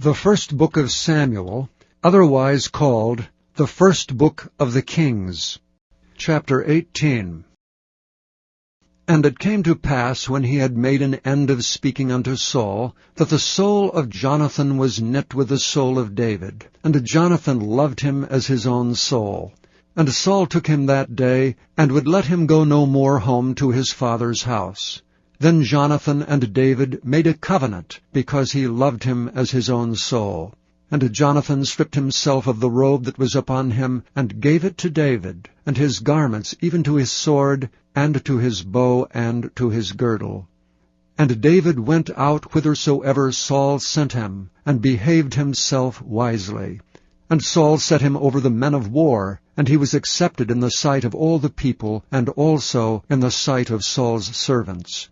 The first book of Samuel, otherwise called the first book of the Kings. Chapter 18. And it came to pass, when he had made an end of speaking unto Saul, that the soul of Jonathan was knit with the soul of David, and Jonathan loved him as his own soul. And Saul took him that day, and would let him go no more home to his father's house. Then Jonathan and David made a covenant, because he loved him as his own soul. And Jonathan stripped himself of the robe that was upon him, and gave it to David, and his garments, even to his sword, and to his bow, and to his girdle. And David went out whithersoever Saul sent him, and behaved himself wisely. And Saul set him over the men of war, and he was accepted in the sight of all the people, and also in the sight of Saul's servants.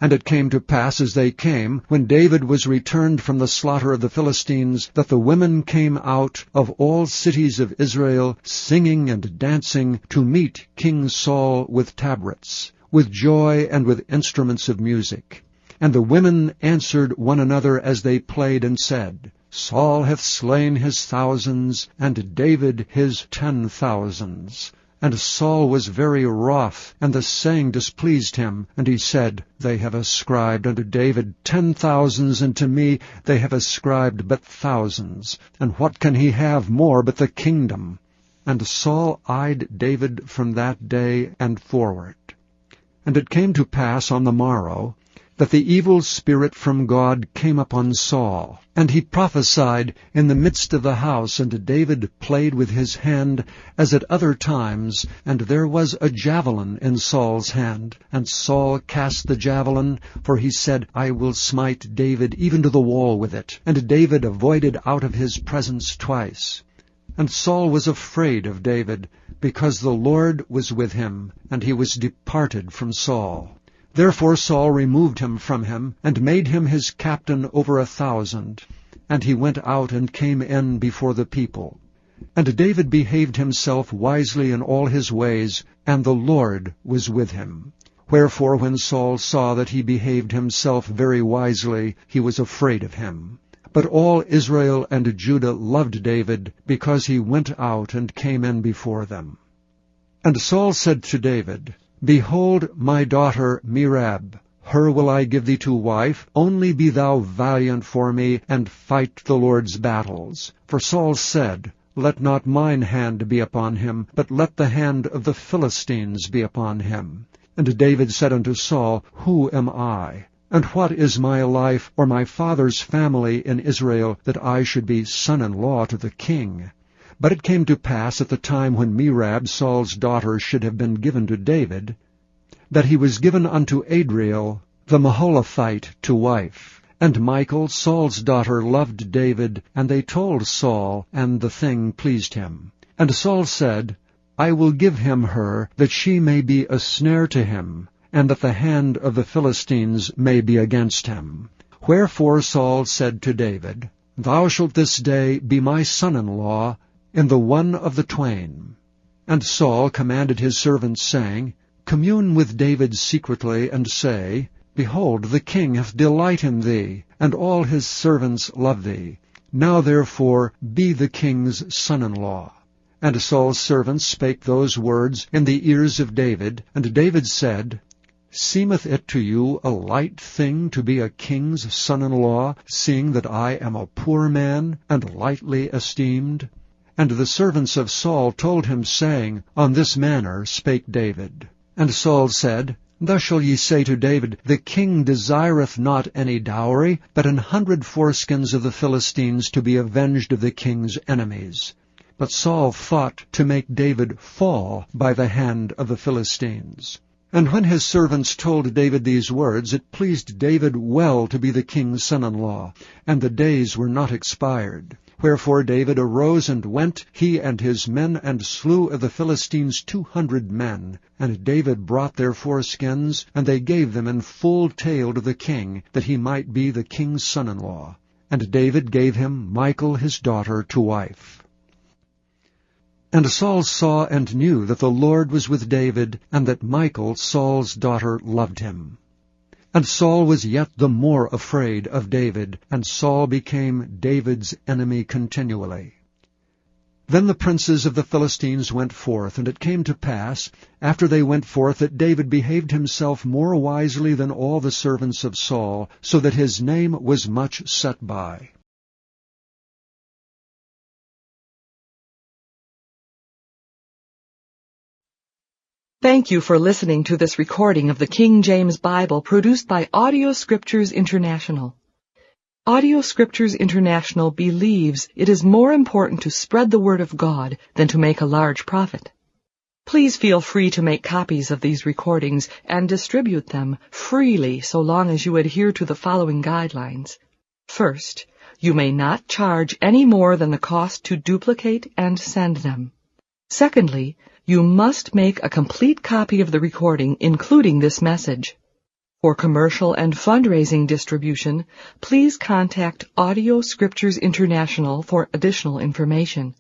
And it came to pass, as they came, when David was returned from the slaughter of the Philistines, that the women came out of all cities of Israel, singing and dancing, to meet King Saul with tabrets, with joy and with instruments of music. And the women answered one another as they played, and said, Saul hath slain his thousands, and David his 10,000s. And Saul was very wroth, and the saying displeased him. And he said, They have ascribed unto David 10,000s, and to me they have ascribed but thousands. And what can he have more but the kingdom? And Saul eyed David from that day and forward. And it came to pass on the morrow, that the evil spirit from God came upon Saul, and he prophesied in the midst of the house, and David played with his hand as at other times, and there was a javelin in Saul's hand. And Saul cast the javelin, for he said, I will smite David even to the wall with it. And David avoided out of his presence twice. And Saul was afraid of David, because the Lord was with him, and he was departed from Saul. Therefore Saul removed him from him, and made him his captain over 1,000. And he went out and came in before the people. And David behaved himself wisely in all his ways, and the Lord was with him. Wherefore when Saul saw that he behaved himself very wisely, he was afraid of him. But all Israel and Judah loved David, because he went out and came in before them. And Saul said to David, Behold my daughter Merab, her will I give thee to wife, only be thou valiant for me, and fight the Lord's battles. For Saul said, Let not mine hand be upon him, but let the hand of the Philistines be upon him. And David said unto Saul, Who am I? And what is my life, or my father's family in Israel, that I should be son-in-law to the king? But it came to pass at the time when Merab, Saul's daughter, should have been given to David, that he was given unto Adriel the Maholathite to wife. And Michal, Saul's daughter, loved David, and they told Saul, and the thing pleased him. And Saul said, I will give him her, that she may be a snare to him, and that the hand of the Philistines may be against him. Wherefore Saul said to David, Thou shalt this day be my son-in-law, in the one of the twain. And Saul commanded his servants, saying, Commune with David secretly, and say, Behold, the king hath delight in thee, and all his servants love thee. Now therefore be the king's son-in-law. And Saul's servants spake those words in the ears of David. And David said, Seemeth it to you a light thing to be a king's son-in-law, seeing that I am a poor man, and lightly esteemed? And the servants of Saul told him, saying, On this manner spake David. And Saul said, Thus shall ye say to David, The king desireth not any dowry, but 100 foreskins of the Philistines, to be avenged of the king's enemies. But Saul thought to make David fall by the hand of the Philistines. And when his servants told David these words, it pleased David well to be the king's son-in-law, and the days were not expired. Wherefore David arose and went, he and his men, and slew of the Philistines 200 men. And David brought their foreskins, and they gave them in full tale to the king, that he might be the king's son-in-law. And David gave him Michal his daughter to wife. And Saul saw and knew that the Lord was with David, and that Michal Saul's daughter loved him. And Saul was yet the more afraid of David, and Saul became David's enemy continually. Then the princes of the Philistines went forth, and it came to pass, after they went forth, that David behaved himself more wisely than all the servants of Saul, so that his name was much set by. Thank you for listening to this recording of the King James Bible produced by Audio Scriptures International. Audio Scriptures International believes it is more important to spread the Word of God than to make a large profit. Please feel free to make copies of these recordings and distribute them freely so long as you adhere to the following guidelines. First, you may not charge any more than the cost to duplicate and send them. Secondly, you must make a complete copy of the recording, including this message. For commercial and fundraising distribution, please contact Audio Scriptures International for additional information.